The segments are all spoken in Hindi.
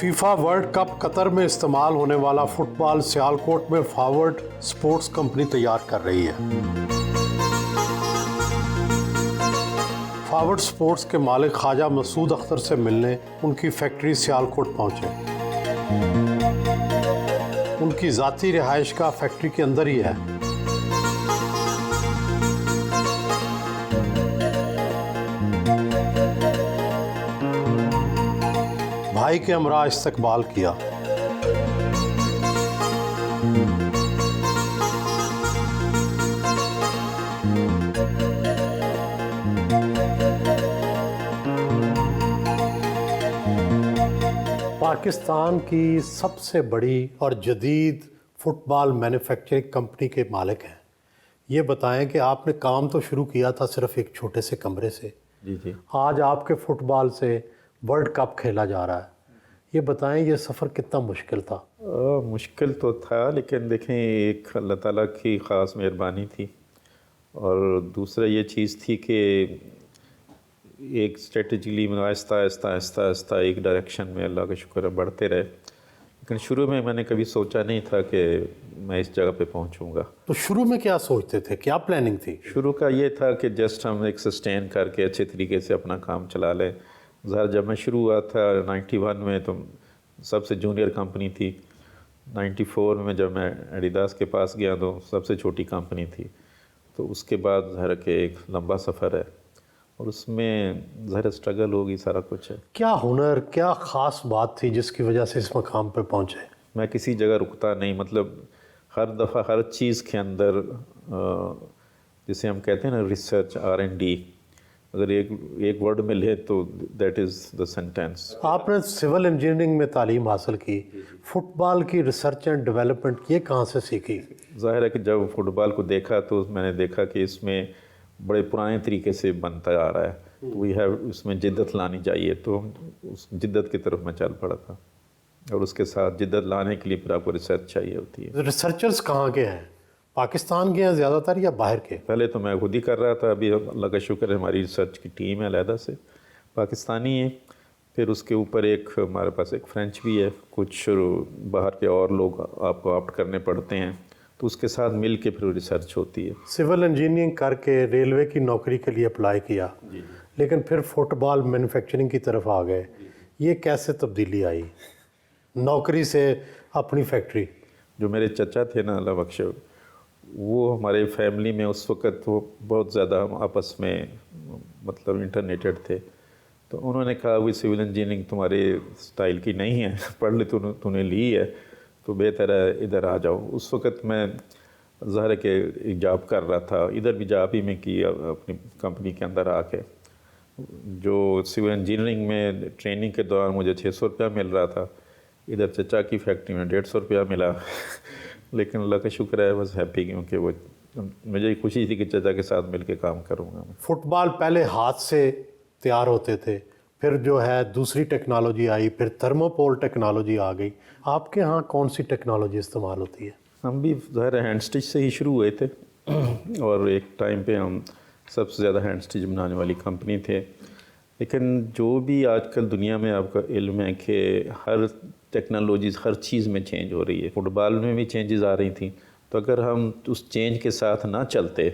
फीफा वर्ल्ड कप कतर में इस्तेमाल होने वाला फुटबॉल सियालकोट में फॉरवर्ड स्पोर्ट्स कंपनी तैयार कर रही है। फॉरवर्ड स्पोर्ट्स के मालिक ख्वाजा मसूद अख्तर से मिलने उनकी फैक्ट्री सियालकोट पहुंचे। उनकी ज़ाती रिहाइशगाह फैक्ट्री के अंदर ही है। भाई के हमरा इस्तकबाल किया। पाकिस्तान की सबसे बड़ी और जदीद फुटबॉल मैन्युफैक्चरिंग कंपनी के मालिक हैं। ये बताएं कि आपने काम तो शुरू किया था सिर्फ एक छोटे से कमरे से। जी। आज आपके फुटबॉल से वर्ल्ड कप खेला जा रहा है। ये बताएं ये सफ़र कितना मुश्किल था? मुश्किल तो था, लेकिन देखें एक अल्लाह ताला की ख़ास मेहरबानी थी और दूसरा ये चीज़ थी कि एक स्ट्रेटजिकली आहिस्ता आहिस्ता आहिस्ता आहिस्ता एक डायरेक्शन में अल्लाह का शुक्र है बढ़ते रहे। लेकिन शुरू में मैंने कभी सोचा नहीं था कि मैं इस जगह पे पहुंचूंगा। तो शुरू में क्या सोचते थे, क्या प्लानिंग थी? शुरू का ये था कि जस्ट हम एक सस्टेन करके अच्छे तरीके से अपना काम चला लें। ज़रा जब मैं शुरू हुआ था 91 में तो सबसे जूनियर कंपनी थी। 94 में जब मैं एडिडास के पास गया तो सबसे छोटी कंपनी थी। तो उसके बाद ज़रा के एक लंबा सफ़र है और उसमें ज़रा स्ट्रगल होगी, सारा कुछ है। क्या हुनर, क्या ख़ास बात थी जिसकी वजह से इस मकाम पे पहुँचे? मैं किसी जगह रुकता नहीं, मतलब हर दफ़ा हर चीज़ के अंदर जिसे हम कहते हैं ना रिसर्च R&D, अगर एक वर्ड में ले तो दैट इज़ द सेंटेंस। आपने सिविल इंजीनियरिंग में तालीम हासिल की, फुटबॉल की रिसर्च एंड डेवलपमेंट ये कहाँ से सीखी? ज़ाहिर है कि जब फुटबॉल को देखा तो मैंने देखा कि इसमें बड़े पुराने तरीके से बनता आ रहा है, तो वी हैव इसमें जिद्दत लानी चाहिए। तो उस जिद्दत की तरफ मैं चल पड़ा था और उसके साथ जिद्दत लाने के लिए फिर आपको रिसर्च चाहिए होती है। रिसर्चर्स कहाँ के हैं? पाकिस्तान के हैं ज़्यादातर या बाहर के? पहले तो मैं खुद ही कर रहा था, अभी अल्लाह का शुक्र है हमारी रिसर्च की टीम है अलहदा से, पाकिस्तानी है। फिर उसके ऊपर एक हमारे पास एक फ्रेंच भी है, कुछ बाहर के और लोग आपको ऑप्ट करने पड़ते हैं, तो उसके साथ मिल के फिर रिसर्च होती है। सिविल इंजीनियरिंग करके रेलवे की नौकरी के लिए अप्लाई किया, लेकिन फिर फुटबॉल मैन्युफैक्चरिंग की तरफ आ गए। ये कैसे तब्दीली आई नौकरी से अपनी फैक्ट्री? जो मेरे चचा थे ना अल्लाह बख्शे, वो हमारे फैमिली में उस वक़्त वो बहुत ज़्यादा हम आपस में मतलब इंटरनेटेड थे। तो उन्होंने कहा वो सिविल इंजीनियरिंग तुम्हारे स्टाइल की नहीं है, पढ़ ले तूने ली है तो बेहतर है इधर आ जाओ। उस वक़्त मैं ज़ाहिर के एक जॉब कर रहा था, इधर भी जॉब ही मैं की अपनी कंपनी के अंदर आके। जो सिविल इंजीनियरिंग में ट्रेनिंग के दौरान मुझे 600 रुपया मिल रहा था, इधर चचा की फैक्ट्री में 150 रुपया मिला। लेकिन अल्लाह का शुक्र है, बस हैप्पी, क्योंकि वो मुझे खुशी थी कि चचा के साथ मिलके काम करूँगा। फुटबॉल पहले हाथ से तैयार होते थे, फिर जो है दूसरी टेक्नोलॉजी आई, फिर थर्मोपोल टेक्नोलॉजी आ गई। आपके यहाँ कौन सी टेक्नोलॉजी इस्तेमाल होती है? हम भी ज़ाहिर हैंड स्टिच से ही शुरू हुए थे और एक टाइम पे हम सबसे ज़्यादा हैंड स्टिच बनाने वाली कंपनी थे। लेकिन जो भी आजकल दुनिया में आपका इल्म है कि हर टेक्नोलॉजीज़ हर चीज़ में चेंज हो रही है, फुटबॉल में भी चेंजेस आ रही थी। तो अगर हम उस चेंज के साथ ना चलते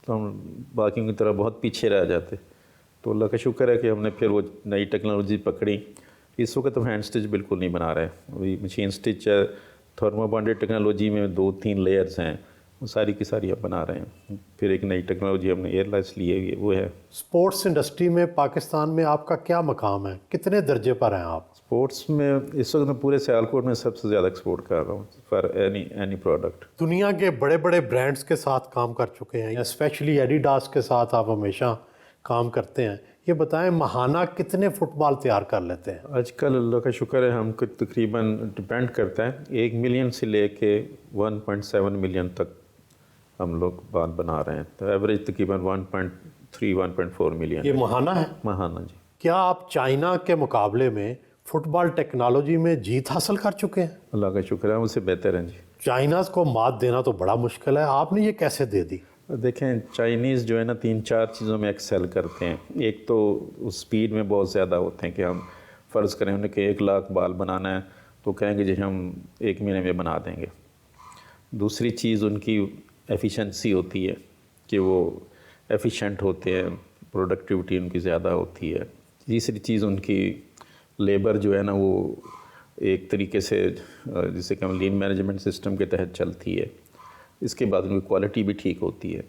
तो हम बाकियों की तरह बहुत पीछे रह जाते। तो अल्लाह का शुक्र है कि हमने फिर वो नई टेक्नोलॉजी पकड़ी। इस वक्त हम हैंड स्टिच बिल्कुल नहीं बना रहे, अभी मशीन स्टिच है। थर्मो बॉन्डेड टेक्नोलॉजी में 2-3 लेयर्स हैं, वो सारी की सारी हम बना रहे हैं। फिर एक नई टेक्नोलॉजी हमने एयरलाइंस लिए हुई है, वो है। स्पोर्ट्स इंडस्ट्री में पाकिस्तान में आपका क्या मकाम है, कितने दर्जे पर हैं आप? स्पोर्ट्स में इस वक्त मैं पूरे सियालकोट में सबसे ज़्यादा एक्सपोर्ट कर रहा हूँ फॉर एनी प्रोडक्ट। दुनिया के बड़े बड़े ब्रांड्स के साथ काम कर चुके हैं, स्पेशली एडिडास के साथ आप हमेशा काम करते हैं। ये बताएं माहाना कितने फुटबॉल तैयार कर लेते हैं? आजकल अल्लाह का शुक्र है हमको तकरीबन डिपेंड करता है 1 मिलियन से लेके 1.7 मिलियन तक हम लोग बाल बना रहे हैं। तो एवरेज तकरीबन 1.3-1.4 मिलियन ये माहाना है? माहाना जी। क्या आप चाइना के मुकाबले में फुटबॉल टेक्नोलॉजी में जीत हासिल कर चुके हैं? अल्लाह का शुक्र है उससे बेहतर हैं जी। चाइना को मात देना तो बड़ा मुश्किल है, आपने ये कैसे दे दी? देखें चाइनीज़ जो है ना 3-4 चीज़ों में एक्सेल करते हैं। एक तो उस स्पीड में बहुत ज़्यादा होते हैं कि हम फ़र्ज़ करें उन्हें 1 लाख बाल बनाना है तो कहेंगे जी हम 1 महीने में बना देंगे। दूसरी चीज़ उनकी एफिशिएंसी होती है कि वो एफिशिएंट होते हैं, प्रोडक्टिविटी उनकी ज़्यादा होती है। तीसरी चीज़ उनकी लेबर जो है ना वो एक तरीके से जिसे कि हम लीन मैनेजमेंट सिस्टम के तहत चलती है। इसके बाद उनकी क्वालिटी भी ठीक होती है।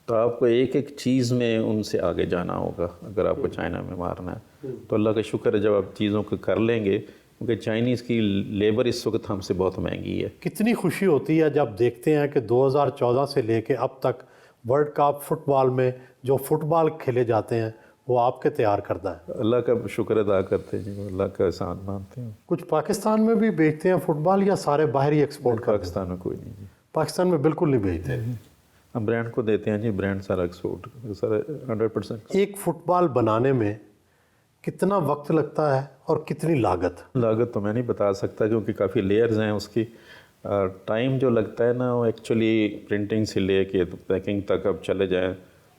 तो आपको एक एक चीज़ में उनसे आगे जाना होगा अगर आपको चाइना में मारना है। तो अल्लाह का शुक्र है जब आप चीज़ों को कर लेंगे, क्योंकि चाइनीज़ की लेबर इस वक्त हमसे बहुत महंगी है। कितनी खुशी होती है जब देखते हैं कि 2014 से लेके अब तक वर्ल्ड कप फुटबॉल में जो फुटबॉल खेले जाते हैं वो आपके तैयार करता है। अल्लाह का शुक्र अदा करते हैं जी, अल्लाह का एहसान मानते हैं। कुछ पाकिस्तान में भी बेचते हैं फुटबॉल या सारे बाहर ही एक्सपोर्ट करते हैं? पाकिस्तान में कोई नहीं जी, पाकिस्तान में बिल्कुल नहीं बेचते। हम ब्रांड को देते हैं जी, ब्रांड सारा एक्सपोर्ट सारा 100%। एक फुटबॉल बनाने में कितना वक्त लगता है और कितनी लागत? लागत तो मैं नहीं बता सकता क्योंकि काफ़ी लेयर्स हैं उसकी। टाइम जो लगता है ना वो एक्चुअली प्रिंटिंग से लेके पैकिंग तक अब चले जाएं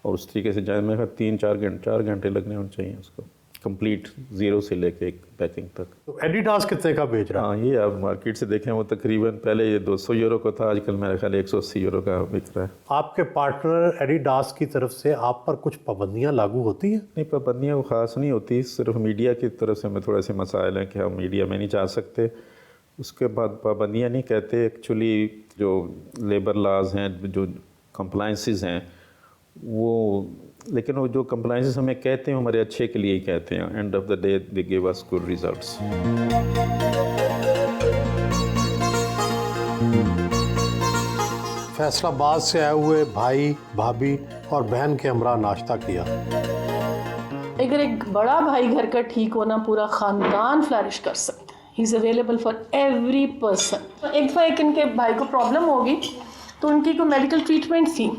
और उस तरीके से जाए, मैं 4 घंटे लगने होने चाहिए उसको कंप्लीट ज़ीरो से लेके एक पैकिंग तक। तो एडिडास कितने का बेच रहा है? हाँ, ये आप मार्केट से देखें वो तकरीबन पहले ये 200 यूरो का था, आजकल मेरा ख्याल 180 यूरो का बिक रहा है। आपके पार्टनर एडिडास की तरफ से आप पर कुछ पाबंदियां लागू होती हैं? नहीं, पाबंदियाँ वो ख़ास नहीं होती, सिर्फ मीडिया की तरफ से हमें थोड़े से मसाइल हैं कि हम मीडिया में नहीं जा सकते। उसके बाद पाबंदियाँ नहीं कहते, एक्चुअली जो लेबर लाज हैं, जो कंप्लाइंसेस हैं वो, लेकिन वो जो कंप्लाइंसेस हमें कहते हैं हमारे अच्छे के लिए ही कहते हैं। End of the day they give us good results. Faisalabad से आए हुए भाई भाभी और बहन के हमरा नाश्ता किया। अगर एक बड़ा भाई घर का ठीक होना पूरा ख़ानदान फ्लरिश कर सकता है। He is available for every person. एक दफ़ा एक इनके भाई को प्रॉब्लम होगी तो उनकी कोई मेडिकल ट्रीटमेंट थी,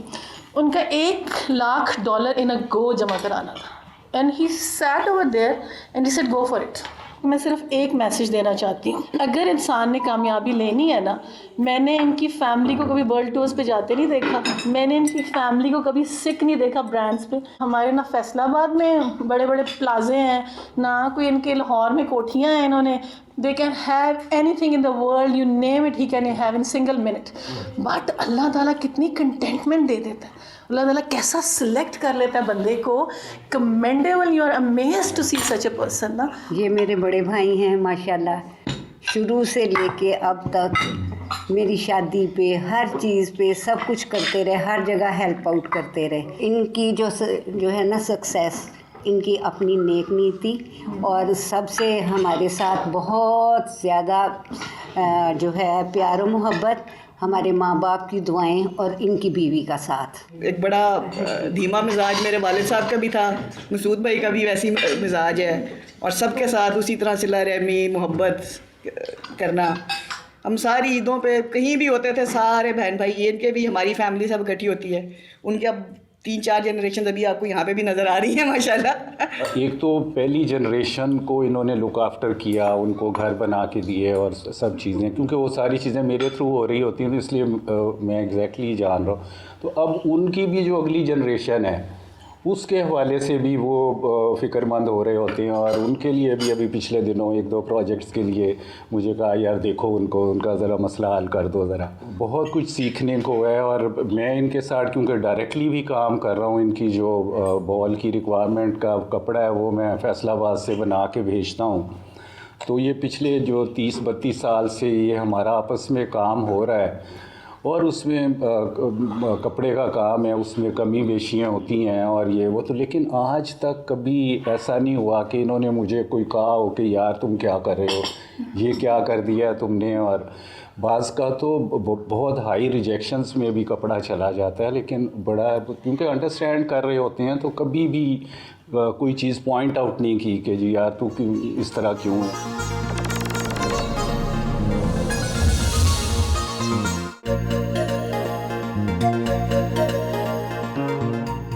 उनका $1 लाख इन अ गो जमा कराना था। And he sat over there and he said go for it. मैं सिर्फ एक मैसेज देना चाहती हूँ, अगर इंसान ने कामयाबी लेनी है ना, मैंने इनकी फैमिली को कभी वर्ल्ड टूर्स पे जाते नहीं देखा, मैंने इनकी फैमिली को कभी सिक नहीं देखा ब्रांड्स पे। हमारे ना फैसलाबाद में बड़े बड़े प्लाजे हैं, ना कोई इनके लाहौर में कोठियाँ हैं। इन्होंने they can have anything in the world, you name it, he can have in single minute. But Allah ताला कितनी कंटेंटमेंट दे देता है, अल्लाह ताला कैसा सिलेक्ट कर लेता है बंदे को। Commendable, you are amazed to see such a person ना। ये मेरे बड़े भाई हैं माशाल्लाह, शुरू से लेके अब तक मेरी शादी पे, हर चीज़ पे सब कुछ करते रहे, हर जगह हेल्प आउट करते रहे। इनकी जो है ना सक्सेस, इनकी अपनी नेक नीति और सबसे हमारे साथ बहुत ज़्यादा जो है प्यार और मोहब्बत, हमारे माँ बाप की दुआएं और इनकी बीवी का साथ। एक बड़ा धीमा मिजाज मेरे वालिद साहब का भी था, मसूद भाई का भी वैसी मिजाज है, और सबके साथ उसी तरह सिला रहमी मोहब्बत करना। हम सारी ईदों पे कहीं भी होते थे, सारे बहन भाई, ये इनके भी, हमारी फैमिली सब इकट्ठी होती है। उनके अब 3-4 जनरेशन अभी आपको यहाँ पे भी नज़र आ रही है माशाल्लाह। एक तो पहली जनरेशन को इन्होंने लुक आफ्टर किया, उनको घर बना के दिए और सब चीज़ें, क्योंकि वो सारी चीज़ें मेरे थ्रू हो रही होती हैं, इसलिए मैं एग्जैक्टली जान रहा हूँ। तो अब उनकी भी जो अगली जनरेशन है उसके हवाले से भी वो फ़िक्रमंद हो रहे होते हैं, और उनके लिए भी अभी पिछले दिनों 1-2 प्रोजेक्ट्स के लिए मुझे कहा यार देखो उनका ज़रा मसला हल कर दो ज़रा। बहुत कुछ सीखने को है, और मैं इनके साथ क्योंकि डायरेक्टली भी काम कर रहा हूँ, इनकी जो बॉल की रिक्वायरमेंट का कपड़ा है वो मैं फैसलाबाद से बना के भेजता हूँ। तो ये पिछले जो 30-32 साल से ये हमारा आपस में काम हो रहा है, और उसमें कपड़े का काम है, उसमें कमी बेशियाँ होती हैं और ये वो। तो लेकिन आज तक कभी ऐसा नहीं हुआ कि इन्होंने मुझे कोई कहा हो कि यार तुम क्या कर रहे हो, ये क्या कर दिया है तुमने। और बाज़ का तो बहुत हाई रिजेक्शंस में भी कपड़ा चला जाता है, लेकिन बड़ा क्योंकि अंडरस्टैंड कर रहे होते हैं, तो कभी भी कोई चीज़ पॉइंट आउट नहीं की कि जी यार तू क्यों इस तरह क्यों है।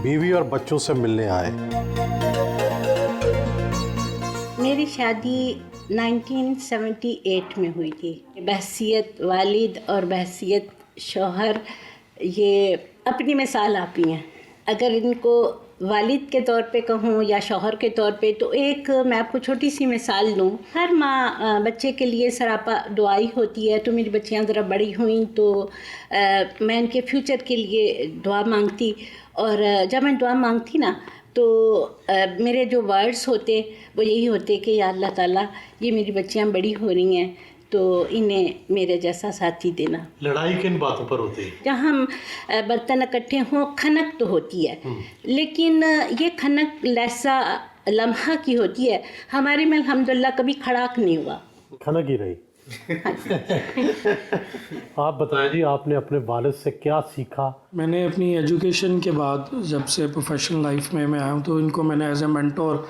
बीवी और बच्चों से मिलने आए। मेरी शादी 1978 में हुई थी। बहसियत वालिद और बहसियत शौहर ये अपनी मिसाल आपी हैं। अगर इनको वालिद के तौर पे कहूँ या शौहर के तौर पे, तो एक मैं आपको छोटी सी मिसाल दूँ। हर माँ बच्चे के लिए सरापा दुआई होती है। तो मेरी बच्चियाँ ज़रा बड़ी हुई तो मैं इनके फ्यूचर के लिए दुआ मांगती, और जब मैं दुआ मांगती ना तो मेरे जो वर्ड्स होते वो यही होते कि या अल्लाह ताला, ये मेरी बच्चियाँ बड़ी हो रही हैं तो इन्हें मेरे जैसा साथी देना। लड़ाई किन बातों पर होती है? जहाँ हम बर्तन इकट्ठे हों, खनक तो होती है, लेकिन ये खनक लहसा लम्हा की होती है। हमारे में अल्हम्दुलिल्लाह कभी खड़ाक नहीं हुआ, खनक ही रही। आप बताएं जी, आपने अपने वालिद से क्या सीखा? मैंने अपनी एजुकेशन के बाद जब से प्रोफेशनल लाइफ में मैं आया हूँ तो इनको मैंने एज ए मेंटोर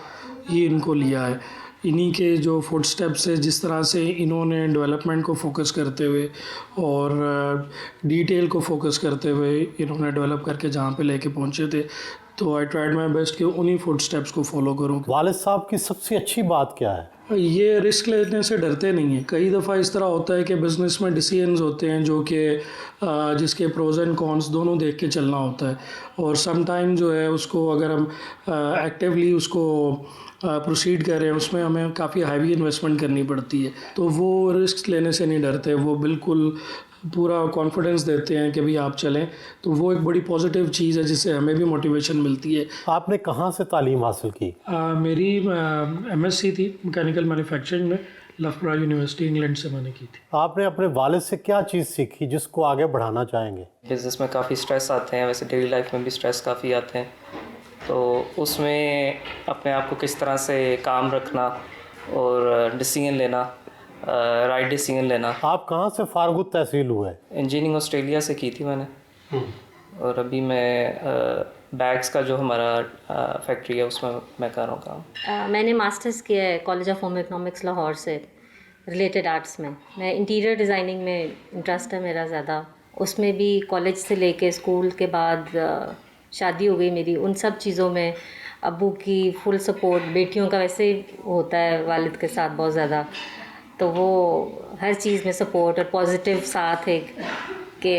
ही इनको लिया है। इन्हीं के जो फुट स्टेप्स है, जिस तरह से इन्होंने डेवलपमेंट को फोकस करते हुए और डिटेल को फोकस करते हुए इन्होंने डेवलप करके जहाँ पे लेके पहुँचे थे, तो आई ट्राइड माई बेस्ट कि उन्हीं फुट स्टेप्स को फॉलो करूँ। वालिद साहब की सबसे अच्छी बात क्या है? ये रिस्क लेने से डरते नहीं हैं। कई दफ़ा इस तरह होता है कि बिज़नेस में डिसीजंस होते हैं जो कि जिसके प्रोज एंड कॉन्स दोनों देख के चलना होता है, और सम टाइम जो है उसको अगर हम एक्टिवली उसको प्रोसीड कर रहे हैं, उसमें हमें काफ़ी हैवी इन्वेस्टमेंट करनी पड़ती है। तो वो रिस्क लेने से नहीं डरते, वो बिल्कुल पूरा कॉन्फिडेंस देते हैं कि भाई आप चलें। तो वो एक बड़ी पॉजिटिव चीज़ है जिससे हमें भी मोटिवेशन मिलती है। आपने कहाँ से तालीम हासिल की? मेरी MSc थी मैकेनिकल मैन्युफैक्चरिंग में, लफबरा यूनिवर्सिटी इंग्लैंड से मैंने की थी। आपने अपने वालिद से क्या चीज़ सीखी जिसको आगे बढ़ाना चाहेंगे? बिज़नेस में काफ़ी स्ट्रेस आते हैं, वैसे डेली लाइफ में भी स्ट्रेस काफ़ी आते हैं, तो उसमें अपने आप को किस तरह से काम रखना और डिसीजन लेना, राइट डिसीजन लेना। आप कहाँ से फारगुत तहसील हुए? इंजीनियरिंग ऑस्ट्रेलिया से की थी मैंने, और अभी मैं बैग्स का जो हमारा फैक्ट्री है उसमें मैं कर रहा हूँ काम। मैंने मास्टर्स किया है college of home economics Lahore से, रिलेटेड आर्ट्स में। मैं इंटीरियर डिज़ाइनिंग में इंटरेस्ट है मेरा ज़्यादा। उसमें भी कॉलेज से लेके स्कूल के बाद शादी हो गई मेरी, उन सब चीज़ों में अब्बू की फुल सपोर्ट। बेटियों का वैसे ही होता है वालिद के साथ बहुत ज़्यादा, तो वो हर चीज़ में सपोर्ट और पॉजिटिव साथ है कि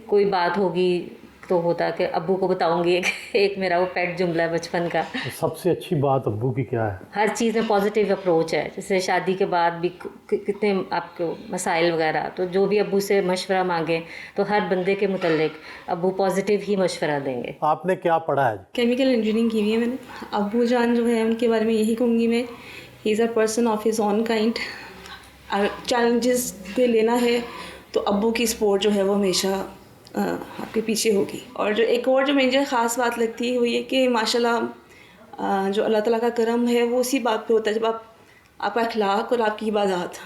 कोई बात होगी तो होता है कि अब्बू को बताऊंगी। एक मेरा वो पेट जुमला है बचपन का। सबसे अच्छी बात अब्बू की क्या है? हर चीज़ में पॉजिटिव अप्रोच है। जैसे शादी के बाद भी कितने आपको मसाइल वगैरह, तो जो भी अब्बू से मशवरा मांगे तो हर बंदे के मुतल्लिक अब्बू पॉजिटिव ही मशवरा देंगे। आपने क्या पढ़ा है? केमिकल इंजीनियरिंग की हुई है मैंने। अब्बू जान जो है उनके बारे में यही कहूँगी मैं, he is a person of his on kind. Challenges पे लेना है तो अब्बू की सपोर्ट जो है वो हमेशा आपके पीछे होगी। और जो एक और जो मुझे ख़ास बात लगती है वो ये कि माशाल्लाह जो अल्लाह ताला का करम है वो उसी बात पे होता है जब आपका अखलाक और आपकी इबादत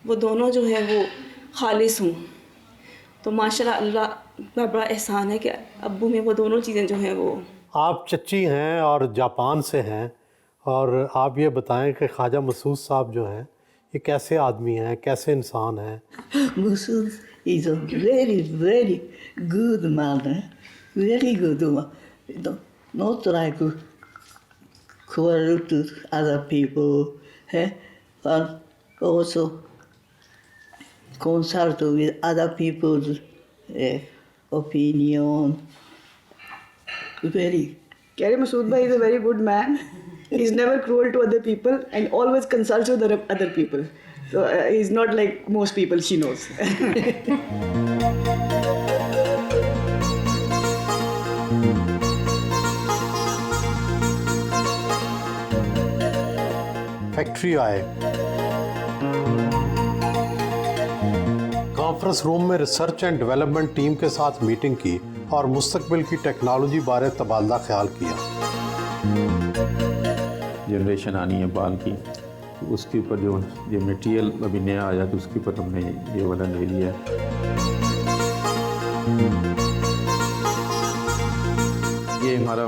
वो दोनों जो है वो खालिस हों। तो माशाल्लाह अल्लाह का बड़ा एहसान है कि अब्बू में वो दोनों चीज़ें जो हैं वो। आप चच्ची हैं और जापान से हैं, और आप ये बताएं कि ख्वाजा मसूद साहब जो हैं ये कैसे आदमी हैं, कैसे इंसान हैं? Masood is a very, very good man, very good man. Not like quarrel to other people, but also consult with other people's opinion. Very. Kerry Masood bhai is a very good man. He's never cruel to other people and always consults with other people. So he's not like most people she knows. Factory आए, कॉन्फ्रेंस रूम में रिसर्च एंड डेवलपमेंट टीम के साथ मीटिंग की और मुस्तकबिल की टेक्नोलॉजी बारे तबादला ख्याल किया। जनरेशन आनी है बाल की, तो उसके ऊपर जो ये मटेरियल अभी नया आया तो उसके ऊपर हमने ये वाला ले लिया। ये हमारा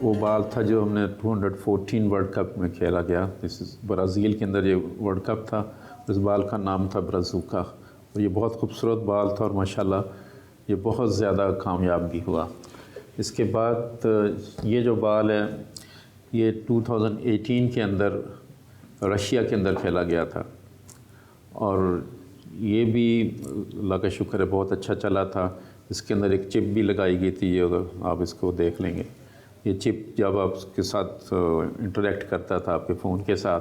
वो बाल था जो हमने 214 वर्ल्ड कप में खेला गया। इस ब्राज़ील के अंदर ये वर्ल्ड कप था, इस बाल का नाम था ब्राज़ूका, और ये बहुत खूबसूरत बाल था और माशाल्लाह ये बहुत ज़्यादा कामयाब भी हुआ। इसके बाद ये जो बाल है ये 2018 के अंदर रशिया के अंदर खेला गया था, और ये भी अल्लाह का शुक्र है बहुत अच्छा चला था। इसके अंदर एक चिप भी लगाई गई थी, ये अगर आप इसको देख लेंगे ये चिप जब आपके साथ इंटरेक्ट करता था आपके फ़ोन के साथ,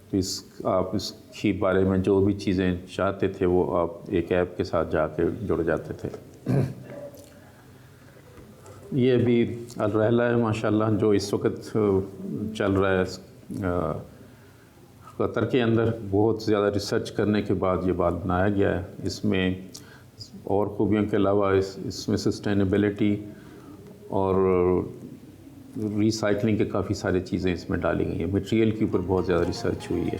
तो आप इसके बारे में जो भी चीज़ें चाहते थे वो आप एक ऐप के साथ जाके जुड़ जाते थे। ये भी अल-रहला है माशाल्लाह, जो इस वक्त चल रहा है कतर के अंदर। बहुत ज़्यादा रिसर्च करने के बाद ये बात बनाया गया है। इसमें और खूबियों के अलावा इसमें सस्टेनेबिलिटी और रिसाइकलिंग के काफ़ी सारी चीज़ें इसमें डाली गई हैं। मटेरियल के ऊपर बहुत ज़्यादा रिसर्च हुई है।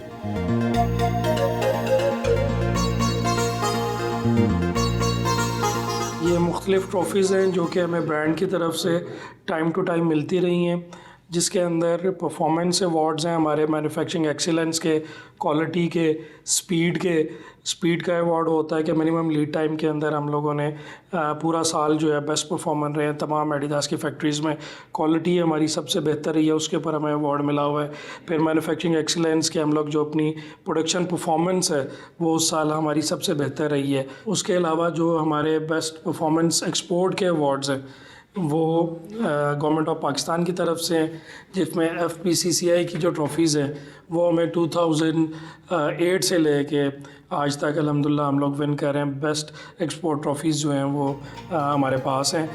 ये मुख्तलिफ़ ट्रॉफ़ीज़ हैं जो कि हमें ब्रांड की तरफ से टाइम टू टाइम मिलती रही हैं, जिसके अंदर परफॉर्मेंस अवार्ड्स हैं हमारे मैन्युफैक्चरिंग एक्सीलेंस के, क्वालिटी के, स्पीड का अवार्ड होता है कि मिनिमम लीड टाइम के अंदर हम लोगों ने पूरा साल जो है बेस्ट परफॉर्मर रहे हैं तमाम एडिडास की फैक्ट्रीज़ में। क्वालिटी हमारी सबसे बेहतर रही है, उसके ऊपर हमें अवार्ड मिला हुआ है। फिर मैन्युफैक्चरिंग एक्सीलेंस के हम लोग जो अपनी प्रोडक्शन परफॉर्मेंस है वो उस साल हमारी सबसे बेहतर रही है। उसके अलावा जो हमारे बेस्ट परफॉर्मेंस एक्सपोर्ट के अवार्ड्स हैं वो गवर्नमेंट ऑफ पाकिस्तान की तरफ से हैं, जिसमें FPCCI की जो ट्रॉफ़ीज़ हैं वो हमें 2008 से लेके आज तक अल्हम्दुलिल्लाह हम लोग विन कर रहे हैं। बेस्ट एक्सपोर्ट ट्रॉफ़ीज़ जो हैं वो हमारे पास हैं।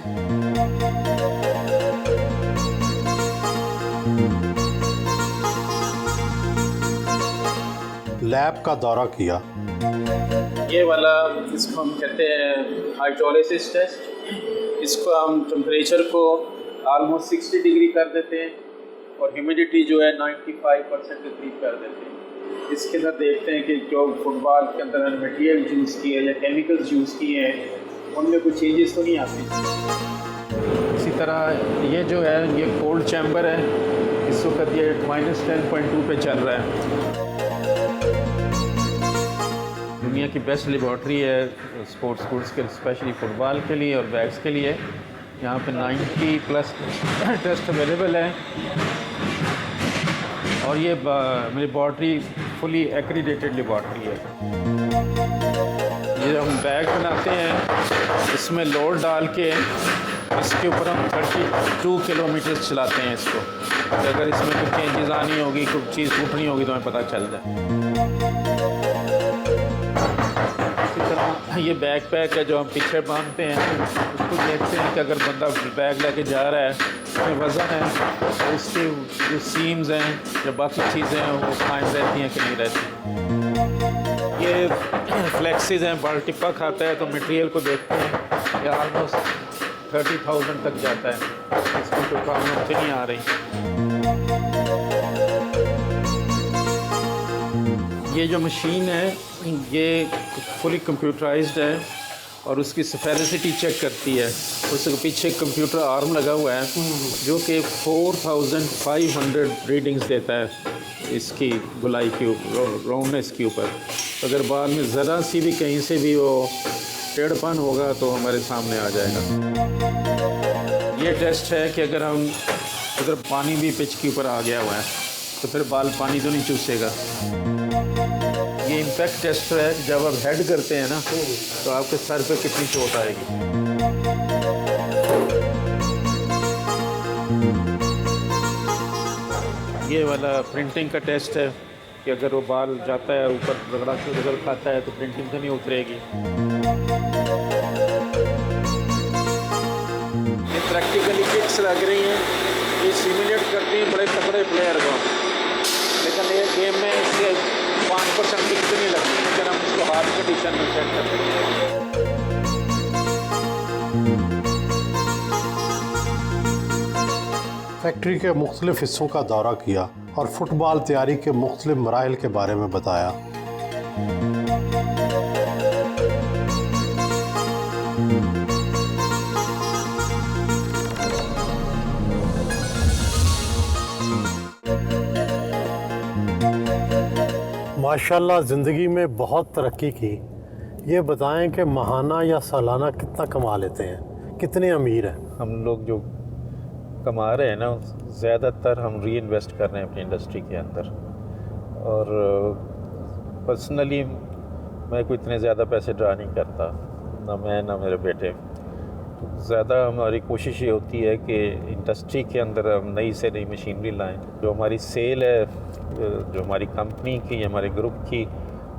लैब का दौरा किया। ये वाला इसको हम कहते हैं हाइड्रोलिसिस टेस्ट। इसको हम टेम्परेचर को ऑलमोस्ट 60 डिग्री कर देते हैं और ह्यूमिडिटी जो है 95% के करीब कर देते हैं। इसके अंदर देखते हैं कि जो फुटबॉल के अंदर हमने मटीरियल यूज़ किए या केमिकल्स यूज़ किए हैं उनमें कुछ चेंजेस तो नहीं आते। इसी तरह ये जो है ये कोल्ड चैम्बर है, इस वक्त ये -10.2 पे चल रहा है। दुनिया की बेस्ट लेबॉर्ट्री है स्पोर्ट्स गुड्स के, स्पेशली फ़ुटबॉल के लिए और बैग्स के लिए। यहाँ पे 90+ टेस्ट अवेलेबल है और ये लेबॉर्ट्री फुली एक्रीडेटेड लेबॉर्ट्री है। ये हम बैग बनाते हैं, इसमें लोड डाल के इसके ऊपर हम 32 किलोमीटर चलाते हैं इसको। अगर इसमें कुछ चेंजेस आनी होगी, कुछ चीज़ टूटनी होगी तो हमें पता चल जाए। ये बैग पैक है जो हम पीछे बांधते हैं। उसको देखते हैं कि अगर बंदा बैग लेके जा रहा है, उसमें वज़न है और उसकी जो सीम्स हैं या बाकी चीज़ें हैं वो कायम रहती हैं कि नहीं रहती। ये फ्लेक्सिस हैं, बाल्टिपा खाता है तो मटेरियल को देखते हैं, ये ऑलमोस्ट 30,000 तक जाता है। इसमें कोई प्रॉब्लम तो नहीं आ रही। ये जो मशीन है ये फुली कंप्यूटराइज्ड है और उसकी सफेरिसिटी चेक करती है। उसके पीछे कंप्यूटर आर्म लगा हुआ है जो कि 4500 रीडिंग्स देता है इसकी गुलाई के ऊपर, राउंडनेस के ऊपर। अगर बाद में ज़रा सी भी कहीं से भी वो टेढ़पन होगा तो हमारे सामने आ जाएगा। ये टेस्ट है कि अगर पानी भी पिच के ऊपर आ गया हुआ है तो फिर बाल पानी तो नहीं चूसेगा। ये इम्पैक्ट टेस्ट है, जब आप हेड करते हैं ना तो आपके सर पे कितनी चोट आएगी। ये वाला प्रिंटिंग का टेस्ट है कि अगर वो बाल जाता है ऊपर रगड़ खाता है तो प्रिंटिंग तो नहीं उतरेगी। ये प्रैक्टिकली किट्स लग रही हैं, ये सिमुलेट करती हैं बड़े तगड़े प्लेयर को, लेकिन ये गेम में इससे 5% की कितनी लगती है, लेकिन हम इसको हार्ड कंडीशन में सेट करते हैं। फैक्ट्री के मुख्तलिफ हिस्सों का दौरा किया और फुटबॉल तैयारी के मुख्तलिफ मराइल के बारे में बताया। माशाल्लाह ज़िंदगी में बहुत तरक्की की। ये बताएं कि माहाना या सालाना कितना कमा लेते हैं, कितने अमीर हैं? हम लोग जो कमा रहे हैं ना ज़्यादातर हम री इन्वेस्ट कर रहे हैं अपनी इंडस्ट्री के अंदर। और पर्सनली मैं कोई इतने ज़्यादा पैसे ड्रा नहीं करता, ना मैं ना मेरे बेटे। ज़्यादा हमारी कोशिश ये होती है कि इंडस्ट्री के अंदर हम नई से नई मशीनरी लाएं। जो हमारी सेल है, जो हमारी कंपनी की, हमारे ग्रुप की,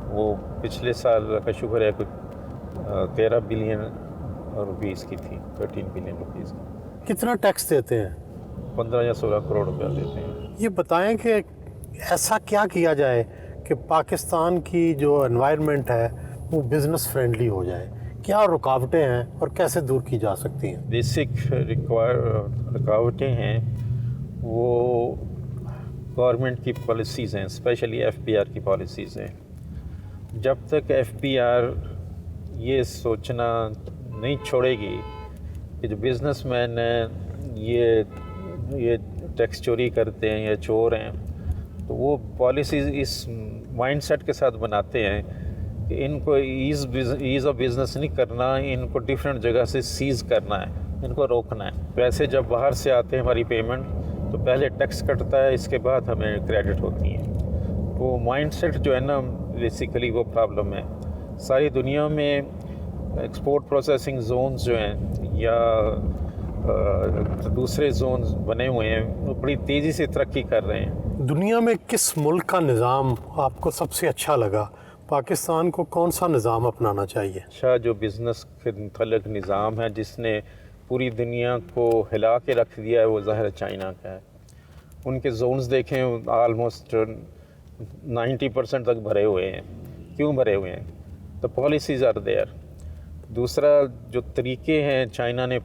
वो पिछले साल का शुक्र है कुछ 13 बिलियन रुपीज़ की थी, 13 बिलियन रुपीज़ की। कितना टैक्स देते हैं? 15 या 16 करोड़ रुपया देते हैं। ये बताएं कि ऐसा क्या किया जाए कि पाकिस्तान की जो एनवायरनमेंट है वो बिज़नेस फ्रेंडली हो जाए? क्या रुकावटें हैं और कैसे दूर की जा सकती हैं? बेसिक रुकावटें हैं वो गवर्नमेंट की पॉलिसीज़ हैं, स्पेशली एफबीआर की पॉलिसीज़ हैं। जब तक एफबीआर ये सोचना नहीं छोड़ेगी कि जो बिज़नेसमैन हैं ये टैक्स चोरी करते हैं या चोर हैं, तो वो पॉलिसीज़ इस माइंडसेट के साथ बनाते हैं कि इनको ईज़ ऑफ बिज़नेस नहीं करना, इनको डिफरेंट जगह से सीज़ करना है, इनको रोकना है। वैसे जब बाहर से आते हैं हमारी पेमेंट तो पहले टैक्स कटता है, इसके बाद हमें क्रेडिट होती है। वो माइंडसेट जो है ना, बेसिकली वो प्रॉब्लम है। सारी दुनिया में एक्सपोर्ट प्रोसेसिंग जोन्स जो हैं या दूसरे जोन्स बने हुए हैं, वो बड़ी तेज़ी से तरक्की कर रहे हैं। दुनिया में किस मुल्क का निज़ाम आपको सबसे अच्छा लगा? पाकिस्तान को कौन सा निज़ाम अपनाना चाहिए? अच्छा, जो बिज़नेस के मुतल्लिक़ निज़ाम है जिसने पूरी दुनिया को हिला के रख दिया है, वो ज़ाहिर चाइना का है। उनके जोन्स देखें, आलमोस्ट 90% तक भरे हुए हैं। क्यों भरे हुए हैं? The policies are there. दूसरा, जो तरीके हैं चाइना ने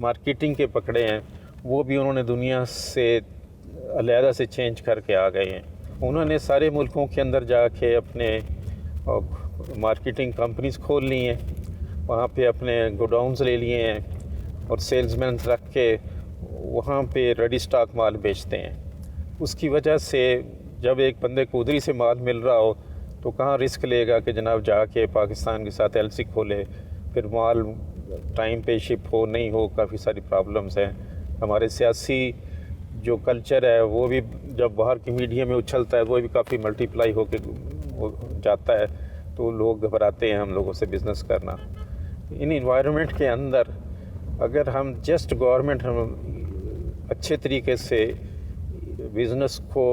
मार्केटिंग के पकड़े हैं, वो भी उन्होंने दुनिया से अलहदा से चेंज करके आ गए हैं। उन्होंने सारे मुल्कों के अंदर जाके अपने मार्केटिंग कंपनीज खोल ली हैं, वहाँ पे अपने गोडाउन्स ले लिए हैं और सेल्समैन रख के वहाँ पे रेडी स्टॉक माल बेचते हैं। उसकी वजह से जब एक बंदे को उधरी से माल मिल रहा हो तो कहाँ रिस्क लेगा कि जनाब जाके पाकिस्तान के साथ एलसी खोले, फिर माल टाइम पे शिप हो नहीं हो, काफ़ी सारी प्रॉब्लम्स हैं। हमारे सियासी जो कल्चर है वो भी जब बाहर की मीडिया में उछलता है वो भी काफ़ी मल्टीप्लाई होके जाता है, तो लोग घबराते हैं हम लोगों से बिज़नेस करना। इन इन्वायरमेंट के अंदर अगर हम जस्ट गवर्नमेंट हम अच्छे तरीके से बिज़नेस को,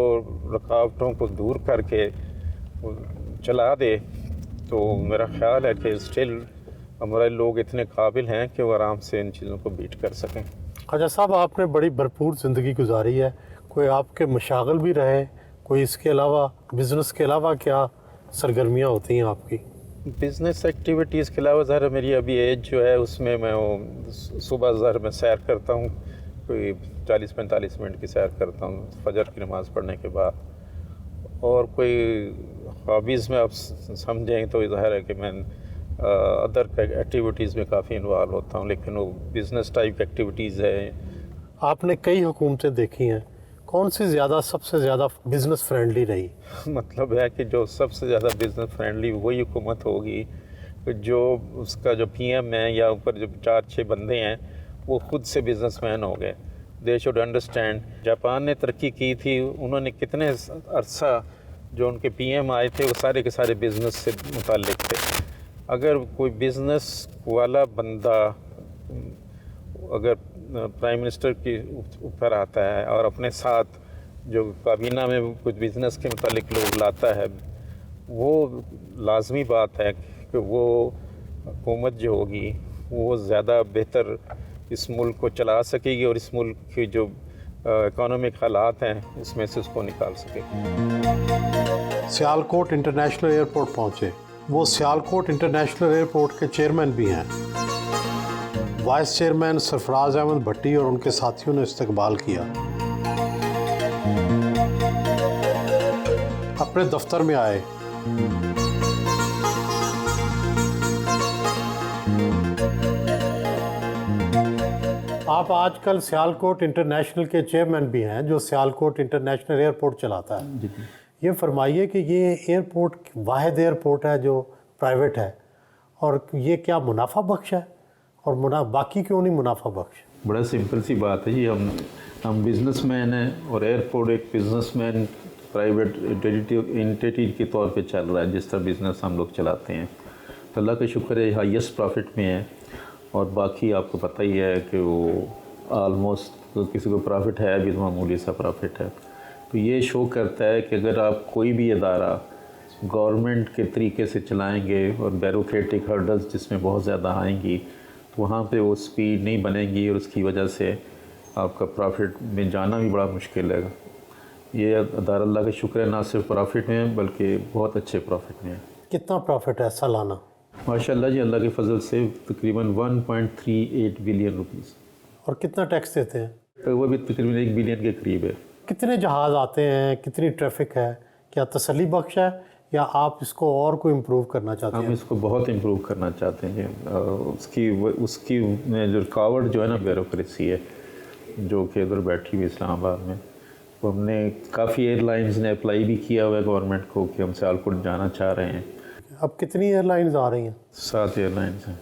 रुकावटों को दूर करके चला दे, तो मेरा ख़्याल है कि स्टिल हमारे लोग इतने काबिल हैं कि वो आराम से इन चीज़ों को बीट कर सकें। ख्वाजा साहब, आपने बड़ी भरपूर ज़िंदगी गुजारी है। कोई आपके मशागल भी रहे? कोई इसके अलावा, बिज़नेस के अलावा क्या सरगर्मियाँ होती हैं आपकी? बिज़नेस एक्टिविटीज़ के अलावा ज़रा मेरी अभी एज जो है उसमें मैं सुबह ज़रा मैं सैर करता हूँ, कोई 40-45 मिनट की सैर करता हूँ फजर की नमाज़ पढ़ने के बाद। और कोई हॉबीज़ में आप समझें तो ज़ाहिर है कि मैं अदर एक्टिविटीज़ में काफ़ी इन्वॉल्व होता हूँ, लेकिन वो बिज़नेस टाइप एक्टिविटीज़ है। आपने कई हुकूमतें देखी हैं, कौन सी सबसे ज़्यादा बिज़नेस फ्रेंडली रही? मतलब है कि जो सबसे ज़्यादा बिज़नेस फ्रेंडली वही हुकूमत होगी जो उसका जो पीएम है या ऊपर जो 4-6 बंदे हैं वो खुद से बिज़नेसमैन हो गए। They should understand. जापान ने तरक्की की थी, उन्होंने कितने अरसा जो उनके पीएम आए थे वो सारे के सारे बिज़नेस से मुताल्लिक़ थे। अगर कोई बिज़नेस वाला बंदा अगर प्राइम मिनिस्टर के ऊपर आता है और अपने साथ जो काबीना में कुछ बिज़नेस के मुतालिक लोग लाता है, वो लाजमी बात है कि वो हुकूमत जो होगी वो ज़्यादा बेहतर इस मुल्क को चला सकेगी और इस मुल्क की जो इकोनॉमिक हालात हैं उसमें से उसको निकाल सकेगी। सियालकोट इंटरनेशनल एयरपोर्ट पहुँचे। वो सियालकोट इंटरनेशनल एयरपोर्ट के चेयरमैन भी हैं। वाइस चेयरमैन सरफराज अहमद भट्टी और उनके साथियों ने इस्तकबाल किया। अपने दफ्तर में आए। आप आजकल सियालकोट इंटरनेशनल के चेयरमैन भी हैं, जो सियालकोट इंटरनेशनल एयरपोर्ट चलाता है। ये फरमाइए कि ये एयरपोर्ट वाहिद एयरपोर्ट है जो प्राइवेट है, और ये क्या मुनाफा बख्श है और बाकी क्यों नहीं मुनाफा बख्श? बड़ा सिंपल सी बात है जी, हम बिजनेसमैन हैं और एयरपोर्ट एक बिजनेसमैन प्राइवेट एंटिटी के तौर पे चल रहा है। जिस तरह बिज़नेस हम लोग चलाते हैं तो अल्लाह का शुक्र है हाईएस्ट प्रॉफिट में है और बाकी आपको पता ही है कि वो आलमोस्ट किसी को प्रॉफिट है अभी तो मामूली सा प्रॉफिट है। तो ये शो करता है कि अगर आप कोई भी इदारा गवर्नमेंट के तरीके से चलाएंगे और ब्यूरोक्रेटिक हर्डल्स जिसमें बहुत ज़्यादा आएंगी तो वहाँ पे वो स्पीड नहीं बनेगी और उसकी वजह से आपका प्रॉफिट में जाना भी बड़ा मुश्किल है। ये अदारा अल्लाह का शुक्र है ना सिर्फ प्रॉफिट में है बल्कि बहुत अच्छे प्रॉफिट में है। कितना प्रॉफिट है सालाना? माशाल्लाह जी, अल्लाह के फजल से तकरीबन 1.38 बिलियन रुपीस। और कितना टैक्स देते हैं? तो वो भी तकरीबन 1 बिलियन के करीब है। कितने जहाज़ आते हैं, कितनी ट्रैफिक है, क्या तसल्ली बख्श है या आप इसको और को इम्प्रूव करना चाहते हैं? हम इसको बहुत इम्प्रूव करना चाहते हैं। उसकी जो रुकावट जो है ना ब्यूरोक्रेसी है जो कि इधर बैठी हुई इस्लामाबाद में, तो हमने काफ़ी एयरलाइंस ने अप्लाई भी किया हुआ है गवर्नमेंट को कि हम सियालकोट जाना चाह रहे हैं। अब कितनी एयरलाइंस आ रही हैं? 7 एयरलाइंस हैं,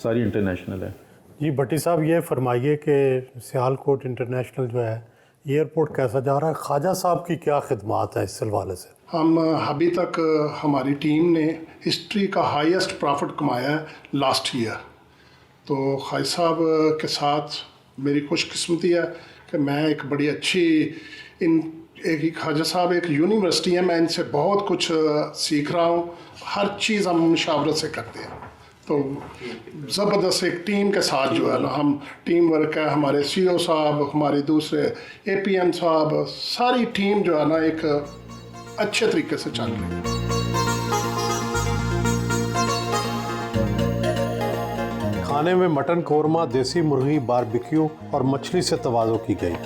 सारी इंटरनेशनल है। जी भट्टी साहब, ये फरमाइए कि सियालकोट इंटरनेशनल जो है एयरपोर्ट कैसा जा रहा है? ख्वाजा साहब की क्या खिदमात है इस हवाले से? हम अभी तक हमारी टीम ने हिस्ट्री का हाईएस्ट प्रॉफिट कमाया है लास्ट ईयर। तो ख्वाजा साहब के साथ मेरी खुशकिस्मती है कि मैं एक बड़ी अच्छी एक ख्वाजा साहब एक यूनिवर्सिटी है, मैं इनसे बहुत कुछ सीख रहा हूँ। हर चीज़ हम मुशावरत से करते हैं। तो ज़बरदस्त एक टीम के साथ जो है ना हम टीम वर्क है, हमारे CEO साहब, हमारे दूसरे APM साहब, सारी टीम जो है ना एक अच्छे तरीके से चल रही है। खाने में मटन कोरमा, देसी मुर्गी, बारबेक्यू और मछली से तवाज़ो की गई।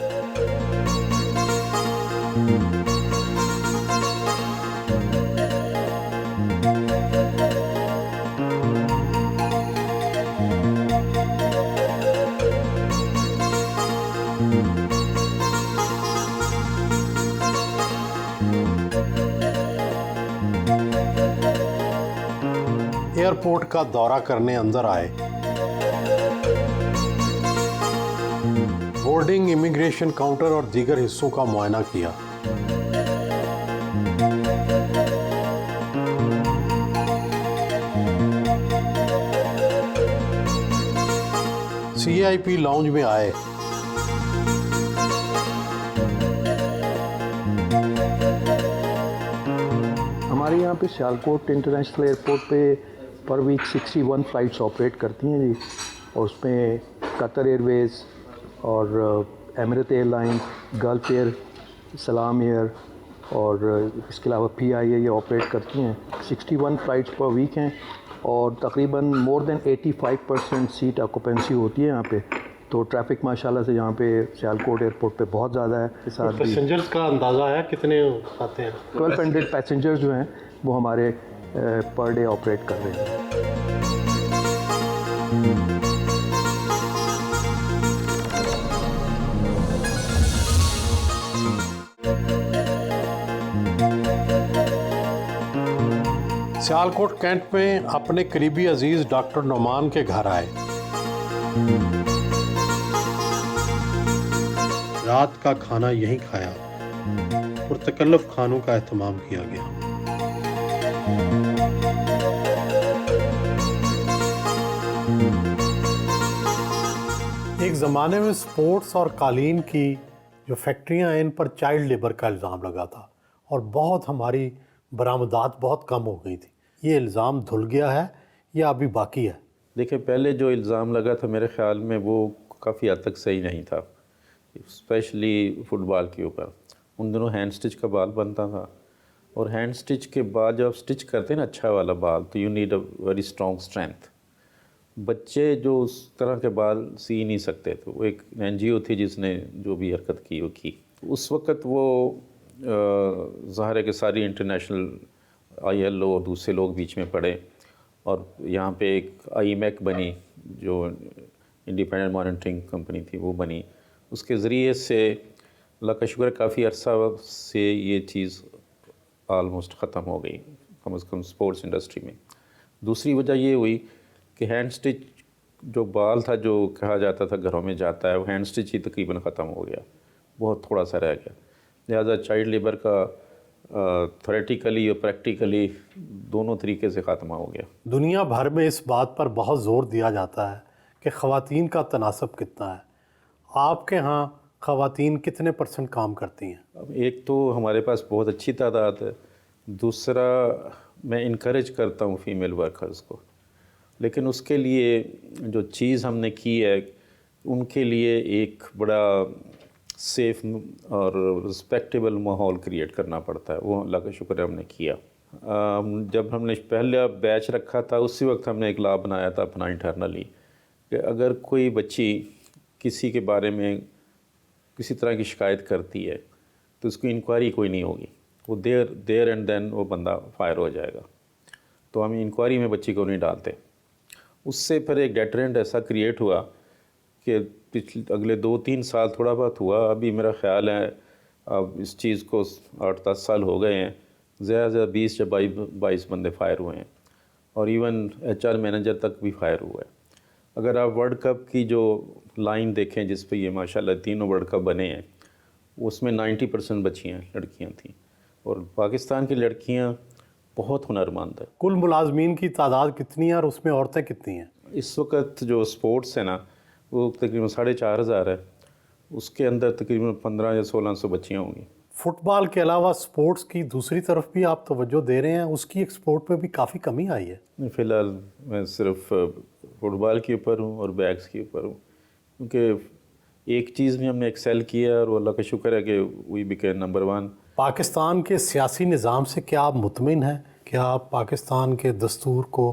एयरपोर्ट का दौरा करने अंदर आए। बोर्डिंग, इमिग्रेशन काउंटर और दीगर हिस्सों का मुआयना किया। CIP लाउंज में आए। हमारे यहाँ पे सियालकोट इंटरनेशनल एयरपोर्ट पे पर वीक 61 फ़्लाइट्स ऑपरेट करती हैं जी, और उसमें कतर एयरवेज़ और एमिरेट एयरलाइन, गल्फ एयर, सलाम एयर और इसके अलावा PIA ये ऑपरेट करती हैं। 61 फ़्लाइट्स पर वीक हैं और तकरीबन मोर देन 85% सीट ऑक्यूपेंसी होती है यहाँ पे। तो ट्रैफिक माशाल्लाह से यहाँ पे सियालकोट एयरपोर्ट पे बहुत ज़्यादा है। के साथ पैसेंजर्स का अंदाज़ा है कितने आते हैं? 1200 पैसेंजर्स जो हैं वो हमारे पर डे ऑपरेट कर रहे हैं। सियालकोट कैंट में अपने करीबी अजीज़ डॉक्टर नोमान के घर आए। रात का खाना यहीं खाया। पुरतकल्लुफ़ खानों का एहतमाम किया गया। एक ज़माने में स्पोर्ट्स और कालीन की जो फैक्ट्रियां हैं इन पर चाइल्ड लेबर का इल्ज़ाम लगा था और बहुत हमारी बरामदात बहुत कम हो गई थी। ये इल्ज़ाम धुल गया है या अभी बाकी है? देखिए, पहले जो इल्ज़ाम लगा था मेरे ख़्याल में वो काफ़ी हद तक सही नहीं था, स्पेशली फ़ुटबॉल के ऊपर। उन दिनों हैंड स्टिच का बाल बनता था और हैंड स्टिच के बाद जब आप स्टिच करते हैं ना अच्छा वाला बाल, तो you need a very strong strength. बच्चे जो उस तरह के बाल सी नहीं सकते, तो वो एक NGO थी जिसने जो भी हरकत की वो की। उस वक़्त वो ज़ाहिर है कि सारी इंटरनेशनल ILO और दूसरे लोग बीच में पड़े और यहाँ पे एक IMEC बनी जो इंडिपेंडेंट मॉनिटरिंग कंपनी थी, वो बनी। उसके ज़रिए से अल्लाह का शुक्र काफ़ी अरसा से ये चीज़ आलमोस्ट ख़त्म हो गई, कम अज़ कम स्पोर्ट्स इंडस्ट्री में। दूसरी वजह ये हुई कि हैंड स्टिच जो बाल था जो कहा जाता था घरों में जाता है, वो हैंड स्टिच ही तकरीबन ख़त्म हो गया, बहुत थोड़ा सा रह गया। लिहाजा चाइल्ड लेबर का थ्योरेटिकली और प्रैक्टिकली दोनों तरीके से ख़त्म हो गया। दुनिया भर में इस बात पर बहुत ज़ोर दिया जाता है कि ख़वातीन का तनासब कितना है। आपके यहाँ ख़वातीन कितने % काम करती हैं? अब एक तो हमारे पास बहुत अच्छी तादाद है, दूसरा मैं इनकरेज करता हूँ फीमेल वर्कर्स को, लेकिन उसके लिए जो चीज़ हमने की है उनके लिए एक बड़ा सेफ और रिस्पेक्टेबल माहौल क्रिएट करना पड़ता है। वो अल्लाह का शुक्र है हमने किया। जब हमने पहला बैच रखा था उसी वक्त हमने एक लॉ बनाया था अपना इंटरनली कि अगर कोई बच्ची किसी के बारे में किसी तरह की शिकायत करती है तो उसकी इंक्वायरी कोई नहीं होगी, वो देर एंड देन वो बंदा फायर हो जाएगा। तो हम इंक्वायरी में बच्ची को नहीं डालते। उससे फिर एक डेटरेंट ऐसा क्रिएट हुआ कि पिछले अगले 2-3 साल थोड़ा बहुत हुआ, अभी मेरा ख्याल है अब इस चीज़ को 8-10 साल हो गए हैं, ज़्यादा से ज़्यादा 20 या 22 बंदे फायर हुए हैं और इवन HR मैनेजर तक भी फायर हुआ है। अगर आप वर्ल्ड कप की जो लाइन देखें जिस पे ये माशाल्लाह तीनों वर्ल्ड कप बने हैं, उसमें 90% बच्चियाँ लड़कियाँ थीं और पाकिस्तान की लड़कियाँ बहुत हुनरमंद है। कुल मुलाजमीन की तादाद कितनी है और उसमें औरतें कितनी हैं? इस वक्त जो स्पोर्ट्स है ना वो तकरीबन 4,500 है, उसके अंदर तकरीबन 15 या 1600 बच्चियाँ होंगी। फुटबॉल के अलावा स्पोर्ट्स की दूसरी तरफ भी आप तवज्जो दे रहे हैं, उसकी एक्सपोर्ट में भी काफ़ी कमी आई है। फ़िलहाल मैं सिर्फ फुटबॉल के ऊपर हूँ और बैग्स के ऊपर हूँ, क्योंकि एक चीज़ में हमने एक्सेल किया और अल्लाह का शुक्र है कि वी बिकेम नंबर 1। पाकिस्तान के सियासी निज़ाम से क्या आप मुतमिन हैं? क्या आप पाकिस्तान के दस्तूर को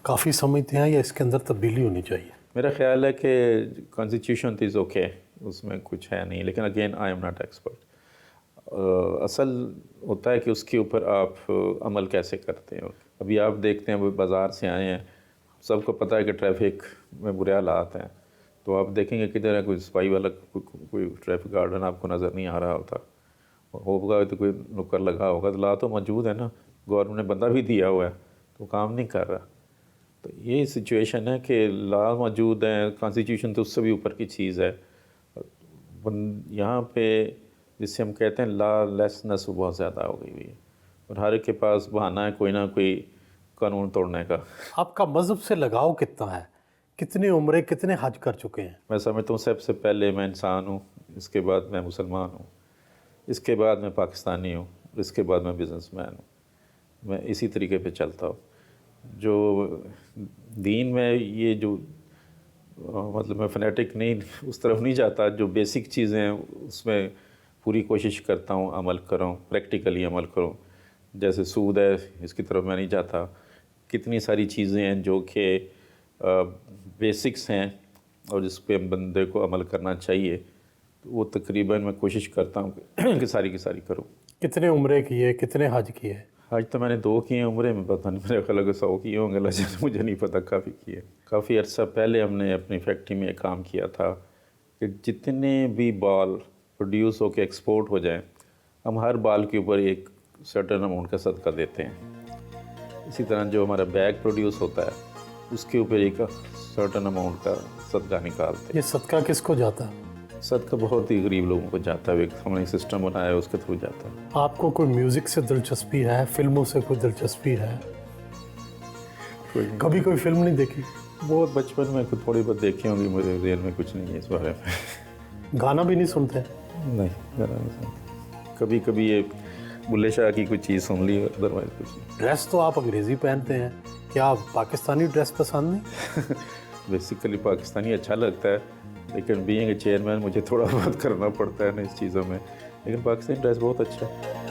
काफ़ी समझते हैं या इसके अंदर तब्दीली होनी चाहिए? मेरा ख्याल है कि कॉन्स्टिट्यूशन इज़ ओके, उसमें कुछ है नहीं, लेकिन again I am not expert. असल होता है कि उसके ऊपर आप अमल कैसे करते हैं। अभी आप देखते हैं वो बाज़ार से आए हैं, सबको पता है कि ट्रैफिक में बुरे हालात हैं, तो आप देखेंगे किधर है कोई सफाई वाला कोई ट्रैफिक गार्डन आपको नज़र नहीं आ रहा होता, होगा तो कोई नुक्कर लगा होगा, तो ला तो मौजूद है ना, गवर्नमेंट ने बंदा भी दिया हुआ है तो काम नहीं कर रहा। तो ये सिचुएशन है कि लॉ मौजूद है, कॉन्स्टिट्यूशन तो उससे भी ऊपर की चीज़ है। यहाँ पे जिससे हम कहते हैं लॉ लेसनेस बहुत ज़्यादा हो गई हुई है और हर एक के पास बहाना है कोई ना कोई कानून तोड़ने का। आपका मज़हब से लगाव कितना है? कितनी उम्रें, कितने हज कर चुके हैं? मैं समझता हूँ सबसे पहले मैं इंसान हूँ, इसके बाद मैं मुसलमान हूँ, इसके बाद मैं पाकिस्तानी हूँ, इसके बाद मैं बिज़नेसमैन हूँ। मैं इसी तरीके पे चलता हूँ। जो दीन में ये जो मतलब मैं फनेटिक नहीं उस तरफ नहीं जाता, जो बेसिक चीज़ें हैं उसमें पूरी कोशिश करता हूँ अमल करूँ, प्रैक्टिकली अमल करूँ। जैसे सूद है, इसकी तरफ मैं नहीं जाता। कितनी सारी चीज़ें हैं जो कि बेसिक्स हैं और जिस पे बंदे को अमल करना चाहिए, तो वो तकरीबन मैं कोशिश करता हूँ कि सारी की सारी करूँ। कितने उम्रे किए, कितने हज किए? हज तो मैंने 2 किए, उम्रे में पता नहीं, मेरे ख्याल 100 किए होंगे, मुझे नहीं पता, काफ़ी किए। काफ़ी अर्सा पहले हमने अपनी फैक्ट्री में काम किया था कि जितने भी बॉल प्रोड्यूस होकर एक्सपोर्ट हो जाएं, हम हर बाल के ऊपर एक सर्टेन अमाउंट का सदका देते हैं। इसी तरह जो हमारा बैग प्रोड्यूस होता है उसके ऊपर एक सर्टेन अमाउंट का सदका निकालते हैं। ये सदका किसको जाता है? सदका बहुत ही गरीब लोगों को जाता है, हमने सिस्टम बनाया है उसके थ्रू जाता है। आपको कोई म्यूज़िक से दिलचस्पी है, फिल्मों से कोई दिलचस्पी है? कभी कोई फिल्म नहीं देखी? बहुत बचपन में कुछ थोड़ी बहुत देखी होंगी, मेरे जेल में कुछ नहीं है इस बारे में। गाना भी नहीं सुनते? नहीं, गाना नहीं सुनते। कभी कभी ये बुल्ले शाह की कोई चीज़ सुन ली, अदरवाइज कुछ नहीं। ड्रेस तो आप अंग्रेज़ी पहनते हैं, क्या पाकिस्तानी ड्रेस पसंद नहीं? बेसिकली पाकिस्तानी अच्छा लगता है, लेकिन बीइंग ए चेयरमैन मुझे थोड़ा बहुत करना पड़ता है ना इस चीज़ों में, लेकिन पाकिस्तानी ड्रेस बहुत अच्छा है।